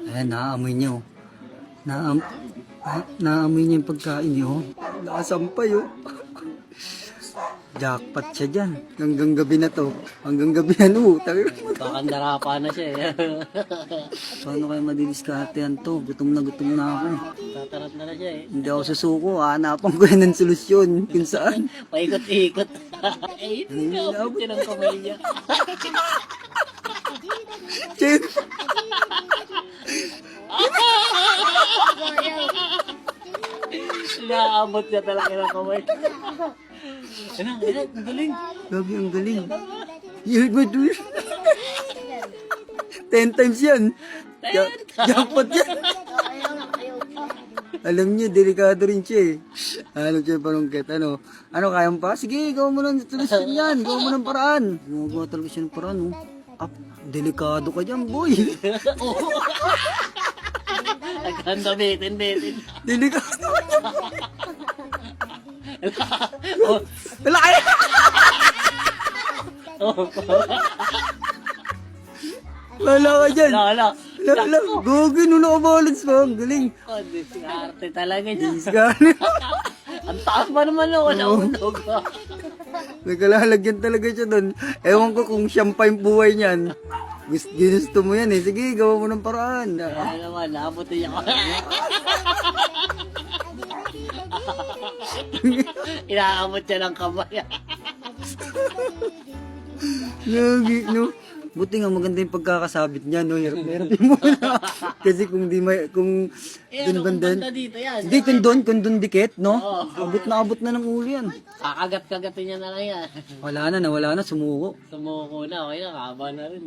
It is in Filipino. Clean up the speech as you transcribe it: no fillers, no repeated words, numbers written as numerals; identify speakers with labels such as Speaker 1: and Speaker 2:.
Speaker 1: Ayan, naaamoy niyo. Naamoy niya yung pagkain niyo. Nakasampay oh. Jackpot siya dyan. Hanggang gabi na to. Hanggang gabi na no.
Speaker 2: Baka narapa na siya eh.
Speaker 1: Paano kayo madidiskarte yan to? Gutom na ako.
Speaker 2: Tatarat na siya eh.
Speaker 1: Hindi ako susuko. Hanapan ko yan ng solusyon. Kung saan.
Speaker 2: Paikot-ikot. Eh, hindi na abot siya ng kamay niya.
Speaker 1: Chen!
Speaker 2: Naabot niya talaga ng kamay. Ano, ang galing.
Speaker 1: Gabi, ang galing. You heard my twist? 10 times yan. Jackpot yan. Alam niyo, delikado rin siya eh. Alam siya palungkit. Ano, kaya mo pa? Sige, gawa mo ng solusyon yan. Gawa mo ng paraan. Gumagawa talaga siya ng paraan. Oh. Delikado ka dyan, boy.
Speaker 2: Nagkanda betin.
Speaker 1: Delikado ka dyan.
Speaker 2: Oh,
Speaker 1: Wala kaya.
Speaker 2: oh.
Speaker 1: Wala ka dyan.
Speaker 2: Lala.
Speaker 1: Wala. Gogi, nung nakabalance pa. Ang galing.
Speaker 2: Oh, diskarte talaga niya.
Speaker 1: Discard.
Speaker 2: Ang taas pa naman ako na unog.
Speaker 1: Nagkalalagyan talaga siya doon. Ewan ko kung siyang pa yung buhay niyan. Ginusto mo yan eh. Sige, gawa mo ng paraan.
Speaker 2: Kaya naman, naabuti niya ko. Inaamot siya ng kamay.
Speaker 1: Nagi, no? Buti nga maganda yung pagkakasabit niya, no? Hirap yung muna. Kasi kung di may, kung
Speaker 2: Ano kung banda dito yan?
Speaker 1: hindi, kung doon dikit, no? Abot na ng ulo yan.
Speaker 2: Kakagat-kagatin niya na lang yan.
Speaker 1: Nawala na, sumuko.
Speaker 2: Sumuko na, okay na, kaba na rin.